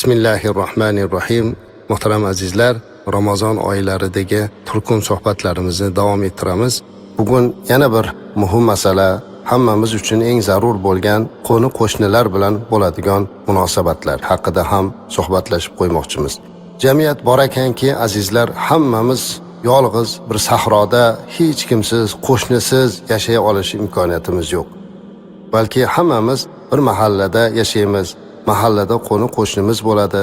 Bismillahirrohmanirrohim. Muhtaram azizlar, Ramazon oylaridagi turkum suhbatlarimizni davom ettiramiz. Bugun yana bir muhim masala, hammamiz uchun eng zarur bo'lgan qo'ni qo'shnilar bilan bo'ladigan munosabatlar haqida ham suhbatlashib qo'ymoqchimiz. Jamiyat bor ekanki, azizlar, hammamiz yolg'iz bir sahroda hech kimsiz, qo'shnisiz yashay olish imkoniyatimiz yo'q. Balki hammamiz bir mahallada yashaymiz. Mahallada qo'ni qo'shnimiz bo'ladi.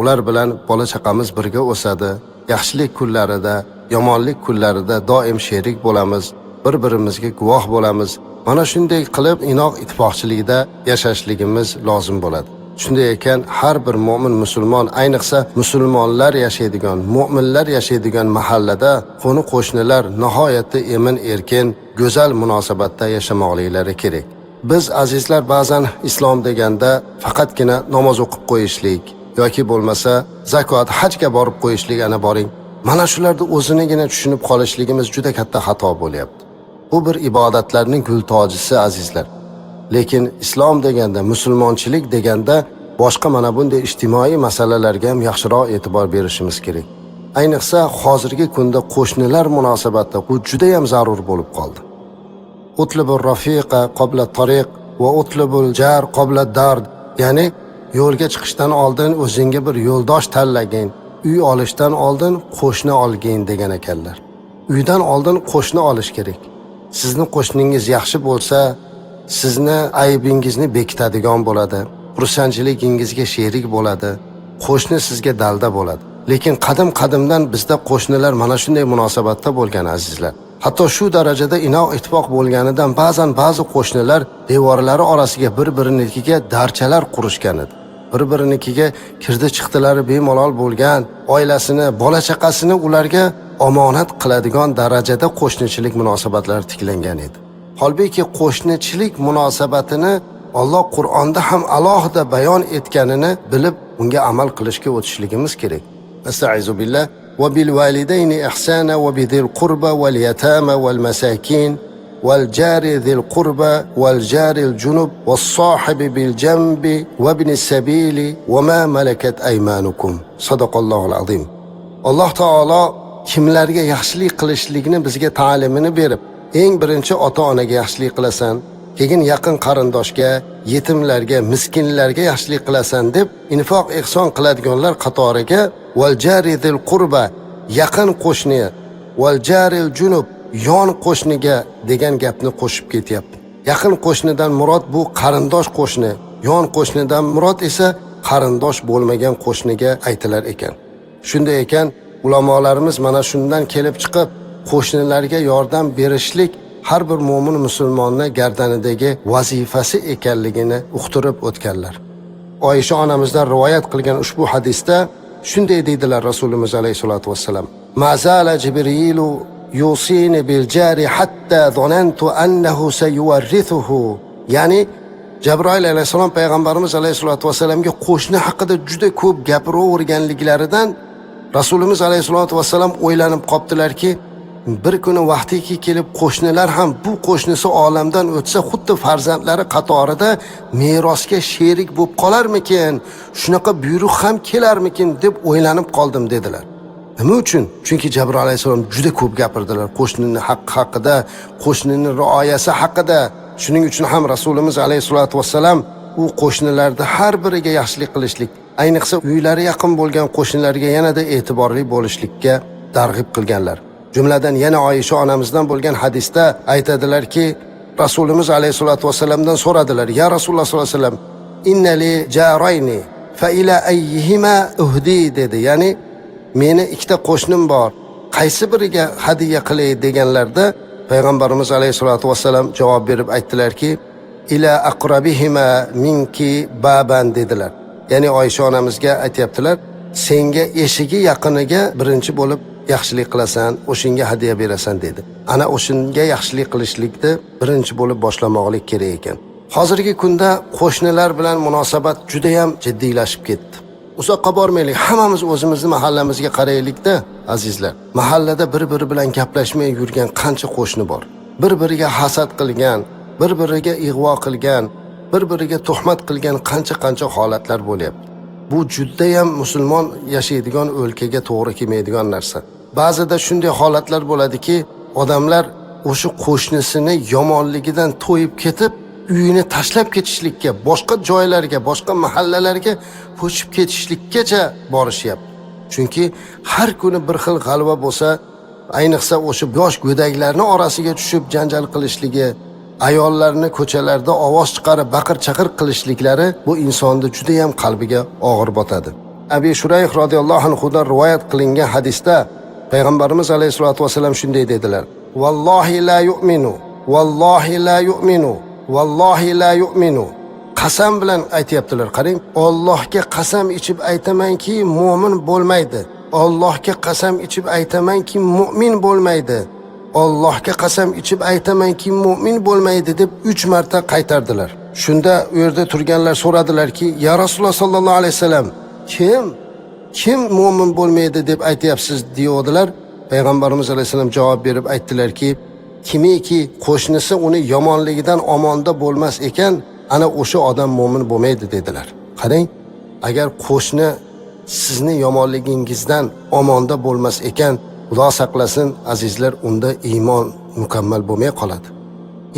Ular bilan bola chaqamiz birga o'sadi. Yaxshilik kunlarida, yomonlik kunlarida doim sherik bo'lamiz. Bir-birimizga guvoh bo'lamiz. Mana shunday qilib inoq ittifoqchilikda yashashligimiz lozim bo'ladi. Shunday ekan, har bir mu'min musulmon, ayniqsa musulmonlar yashaydigan, mu'minlar yashaydigan mahallada qo'ni qo'shnilar nihoyatda emin-erkin, go'zal munosabatda yashamoqliklari kerak. Biz azizlar ba'zan islom deganda faqatgina namoz o'qib qo'yishlik yoki bo'lmasa zakot, hajga borib qo'yishlik ana boring. Mana shularda o'zinigina tushunib qolishligimiz juda katta xato bo'lyapti. Bu bir ibodatlarning gul tojisi azizlar. Lekin islom deganda, musulmonchilik deganda boshqa mana bunday ijtimoiy masalalarga ham yaxshiroq e'tibor berishimiz kerak. Ayniqsa hozirgi kunda qo'shnilar munosabatida bu juda ham zarur bo'lib qoldi. Utlubur rafiqa qabla tariq va utlubul jar qabla dard. Ya'ni yo'lga chiqishdan oldin o'zingga bir yo'ldosh tanlagin, uy olishdan oldin qo'shni olgin degan ekanlar. Uydan oldin qo'shni olish kerak. Sizni qo'shningiz yaxshi bo'lsa, sizni aybingizni bekitadigan bo'ladi, xursandchiligingizga sherik bo'ladi, qo'shni sizga dalda bo'ladi. Lekin qadim-qadimdan bizda qo'shnilar mana shunday munosabatda bo'lgan azizlar. Hatto shu darajada inoq ittifoq bo'lganidan ba'zi qo'shnilar devorlari orasiga bir-birinikiga darchalar qurishgan edi. Bir-birinikiga kirdi-chiqdilari bemalol bo'lgan, oilasini, bola-chaqasini ularga omonat qiladigan darajada qo'shnichilik munosabatlari tiklangan edi. Holbuki qo'shnichilik munosabatini Alloh Qur'onda ham alohida bayon etganini bilib, unga amal qilishga o'tishligimiz kerak. Astag'izu billah. وبالوالدين إحسانا وبذي القربى واليتامى والمساكين والجار ذي القربى والجار الجنب والصاحب بالجنب وابن السبيل وما ملكت أيمانكم صدق الله العظيم. Alloh taolo kimlarga yaxshilik qilishlikni bizga ta'limini berib, eng birinchi ota-onaga yaxshilik qilasan, keyin yaqin qarindoshga, yetimlarga, miskinlarga yaxshilik qilasan deb infoq ihson qiladiganlar qatoriga val jaridil qurba, yaqin qo'shni, val jaril junub, yon qo'shniga degan gapni qo'shib ketyapti. Yaqin qo'shnidan murod bu qarindosh qo'shni, yon qo'shnidan murod esa qarindosh bo'lmagan qo'shniga aytilar ekan. Shunday ekan, ulamolarimiz mana shundan kelib chiqib, qo'shnilarga yordam berishlik har bir mu'min musulmonning gardanidagi vazifasi ekanligini uqtirib o'tganlar. Oysha onamizdan rivoyat qilgan ushbu hadisda shunday deydilar Rasulimiz alayhisolatu vassalam: "Mazala Jibrilu yusini bil jari hatta zonantu annahu sayuwarrithuhu." Ya'ni Jabroil alayhisalom payg'ambarimiz alayhisolatu vassalamga qo'shni haqida juda ko'p gapiraverganliklaridan Rasulimiz alayhisolatu vassalam o'ylanib qopdilarki, bir kuni vaqtiki kelib qo'shnilar ham bu qo'shnisi olamdan o'tsa xuddi farzandlari qatorida merosga sherik bo'lib qolarmikin, shunaqa buyruq ham kelarmikin deb o'ylanib qoldim dedilar. Nima uchun? Chunki Jabroil alayhisalom juda ko'p gapirdilar qo'shnining haqqi haqida, qo'shnining rioyasi haqida. Shuning uchun ham Rasulimiz alayhisolatu vassalam u qo'shnilarda har biriga yaxshilik qilishlik, ayniqsa uylari yaqin bo'lgan qo'shnilarga yanada e'tiborli bo'lishlikka targ'ib qilganlar. Jumladan yana Oysha onamizdan bo'lgan hadisda aytadilarki, Rasulimiz alayhisolatu vassalamdan so'radilar: "Ya Rasululloh sollallohu alayhi vasallam, innali jarayni fa ila ayyihima uhdi" dedi. Ya'ni meni ikkita qo'shnim bor, qaysi biriga hadiya qilay deganlarda payg'ambarimiz alayhisolatu vassalam javob berib aytdilarki, ila aqrabihima minki baban dedilar. Ya'ni Oysha onamizga aytibdilar, senga eshigi yaqiniga birinchi bo'lib yaxshilik qilasan, o'shinga hadiya berasan dedi. Ana o'shinga yaxshilik qilishlikni birinchi bo'lib boshlamoqlik kerak ekan. Hozirgi kunda qo'shnilar bilan munosabat juda ham jiddiylashib ketdi. Uzoqqa bormaylik, hammamiz o'zimizni mahallamizga qaraylikda azizlar. Mahallada bir-biri bilan gaplashmay yurgan qancha qo'shni bor. Bir-biriga hasad qilgan, bir-biriga ig'vo qilgan, bir-biriga tuhmat qilgan qancha holatlar bo'lyapti. Bu judayam musulmon yashaydigan o'lkaga to'g'ri kelmaydigan narsa. Ba'zida shunday holatlar bo'ladiki, odamlar o'sha qo'shnisini yomonligidan to'yib ketib, uyini tashlab ketishlikka, boshqa joylarga, boshqa mahallalarga ko'chib ketishlikkacha borishyapti. Chunki har kuni bir xil g'alva bo'lsa, ayniqsa o'sha yosh go'daklarning orasiga tushib janjal qilishligi, ayollarni ko'chalarda ovoz chiqarib baqir-chaqir qilishliklari bu insonni juda ham qalbiga og'ir botadi. Abi Shurayh radhiyallohu anhudan rivoyat qilingan hadisda Payg'ambarimiz alayhisolatu vasallam shunday dedilar: "Vallohi la yu'minu, vallohi la yu'minu, vallohi la yu'minu." Qasam bilan aytayaptilar. Qarang, Allohga qasam ichib aytamanki, mu'min bo'lmaydi. Allohga qasam ichib aytamanki, mu'min bo'lmaydi. Allohga qasam ichib aytamanki, mu'min bo'lmaydi deb 3 marta qaytardilar. Shunda u yerda turganlar so'radilarki, "Ya Rasululloh sallallohu alayhi vasallam, kim mu'min bo'lmaydi deb aytayapsiz?" deyodilar. Payg'ambarimiz alayhisalom javob berib aytdilarki, "Kimiki qo'shnisi uni yomonligidan omonda bo'lmas ekan, ana o'sha odam mu'min bo'lmaydi" dedilar. Qarang, agar qo'shni sizni yomonligingizdan omonda bo'lmas ekan, Xudo saqlasin azizlar, unda iymon mukammal bo'lmay qoladi.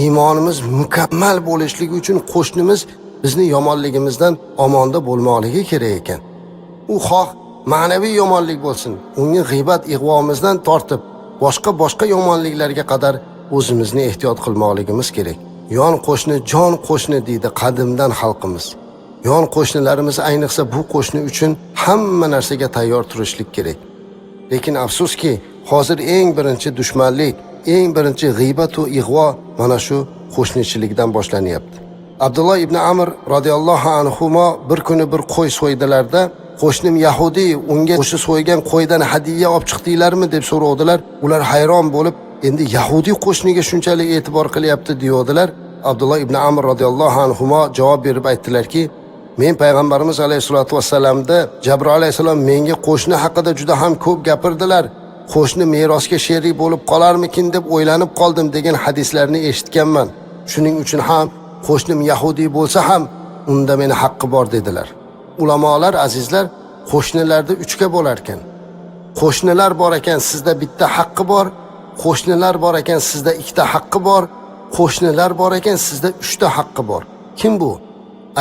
Iymonimiz mukammal bo'lishligi uchun qo'shnimiz bizni yomonligimizdan omonda bo'lmoqligi kerak ekan. U xoh ma'naviy yomonlik bo'lsin, unga g'iybat ig'vomizdan tortib boshqa yomonliklarga qadar o'zimizni ehtiyot qilmoqligimiz kerak. Yon qo'shni jon qo'shni deydi qadimdan xalqimiz. Yon qo'shnilarimiz ayniqsa bu qo'shni uchun hamma narsaga tayyor turishlik kerak. Lekin afsuski, hozir eng birinchi dushmanlik, eng birinchi g'iybat va ig'vo mana shu qo'shnichilikdan boshlanyapti. Abdulloh ibn Amr radhiyallohu anhu bir kuni bir qo'y so'ydilarda, qo'shnim Yahudi unga o'sha so'ygan qo'ydan hadiya olib chiqdinglarmi deb so'rovdilar. Ular hayron bo'lib, endi Yahudi qo'shniga shunchalik e'tibor qilyapti deyodilar. Abdulloh ibn Amr radhiyallohu anhu javob berib aytdilarki, "Men payg'ambarimiz alayhisolatu vasallamda Jabroil alayhisalom menga qo'shni haqida juda ham ko'p gapirdilar. Qo'shni merosga sherik bo'lib qolarmikin deb o'ylanib qoldim degan hadislarni eshitganman. Shuning uchun ham qo'shnim Yahudi bo'lsa ham unda meni haqqi bor" dedilar. Ulamolar azizlar, qo'shnilarda 3 ga bo'lar ekan. Qo'shnilar bor ekan, sizda bitta haqqi bor. Qo'shnilar bor ekan, sizda 2 ta haqqi bor. Qo'shnilar bor ekan, sizda 3 ta haqqi bor. Kim bu?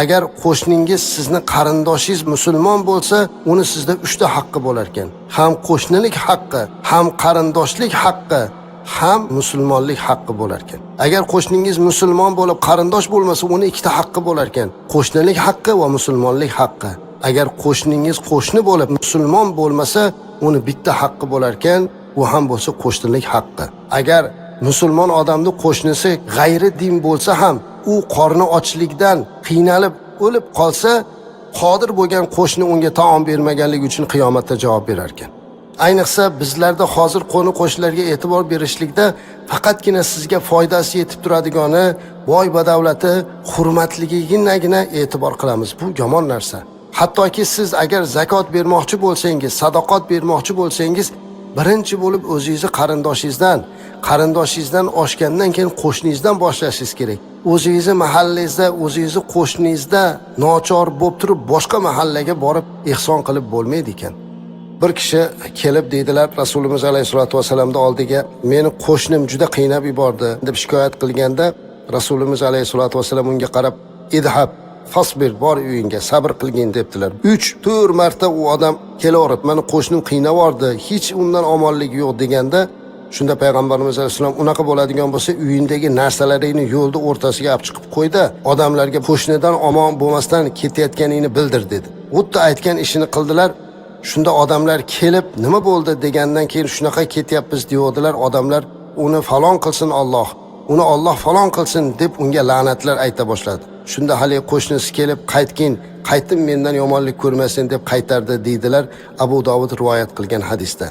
Agar qo'shningiz sizni qarindoshingiz musulmon bo'lsa, uni sizda 3 ta haqqi bo'lar ekan. Ham qo'shnilik haqqi, ham qarindoshlik haqqi, ham musulmonlik haqqi bo'lar ekan. Agar qo'shningiz musulmon bo'lib qarindosh bo'lmasa, uni 2 ta haqqi bo'lar ekan. Qo'shnilik haqqi va musulmonlik haqqi. Agar qo'shningiz qo'shni bo'lib musulmon bo'lmasa, uni bitta haqqi bo'lar ekan, u ham bo'lsa qo'shnilik haqqi. Agar musulmon odamning qo'shnisi g'ayri din bo'lsa ham, u qorni ochlikdan qiynalib o'lib qolsa, qodir bo'lgan qo'shni unga taom bermaganligi uchun qiyomatda javob berar ekan. Ayniqsa bizlarda hozir qo'ni qo'shnilarga e'tibor berishlikda faqatgina sizga foydasi yetib turadigani, boy badavlati, hurmatligigina e'tibor qilamiz. Bu yomon narsa. Hattoki siz agar zakot bermoqchi bo'lsangiz, sadoqat bermoqchi bo'lsangiz, birinchi bo'lib o'zingizni qarindoshingizdan oshgandan keyin qo'shningizdan boshlashingiz kerak. O'zingizni mahallangizda, o'zingizni qo'shningizda nochor bo'lib turib boshqa mahallaga borib ehson qilib bo'lmaydi ekan. Bir kishi kelib deydilar Rasulimiz alayhisolatu vasallamning oldiga, "Meni qo'shnim juda qiynab yubordi" deb shikoyat qilganda, Rasulimiz alayhisolatu vasallam unga qarab, "Idhab fasbir, bor uyingga, sabr qilgin" debdilar. 3-4 marta u odam kelaverib, "Meni qo'shnim qiynab yubordi, hech undan omonlik yo'q" deganda, shunda payg'ambarimiz alayhisalom, "Unaqa bo'ladigan bo'lsa, uyingdagi narsalaringni yo'lda o'rtasiga olib chiqib qo'yda, odamlarga qo'shnidan omon bo'lmasdan ketayotganingni bildir" dedi. Xuddi aytgan ishini qildilar. Shunda odamlar kelib, "Nima bo'ldi?" degandan keyin, "Shunaqa ketyapmiz" deyodilar. Odamlar, "Uni falon qilsin Alloh, uni Alloh falon qilsin" deb unga la'natlar ayta boshladi. Shunda hali qo'shnisi kelib, qaytdim mendan yomonlik ko'rmasin deb qaytardi deydilar Abu Dovud rivoyat qilgan hadisda.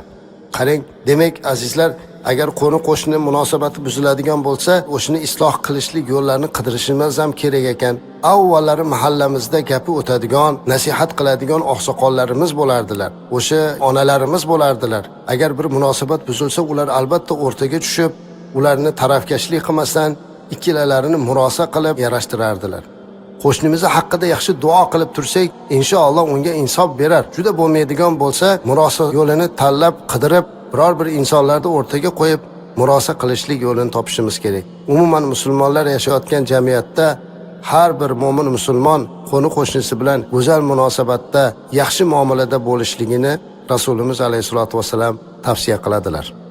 Qarang, demak azizlar, agar qo'ni qo'shni munosabati buziladigan bo'lsa, o'shini isloh qilishlik yo'llarini qidirishimiz ham kerak ekan. Avvallari mahallamizda gapi o'tadigan, nasihat qiladigan oqsoqollarimiz bo'lardilar. O'sha onalarimiz bo'lardilar. Agar bir munosabat buzilsa, ular albatta o'rtaga tushib, ularni tarafkashlik qilmasdan, ikkilalarini murosa qilib yarashtirardilar. qo'shnimizni haqida yaxshi duo qilib tursak, inshaalloh unga insof berar. Juda bo'lmaydigan bo'lsa, murosa yo'lini tanlab, qidirib, biror bir insonlarni o'rtaga qo'yib murosa qilishlik yo'lini topishimiz kerak. Umuman musulmonlar yashayotgan jamiyatda har bir mo'min musulmon qo'ni-qo'shnisi bilan go'zal munosabatda, yaxshi muomalada bo'lishligini Rasulimiz alayhisolatu vasallam tavsiya qiladilar.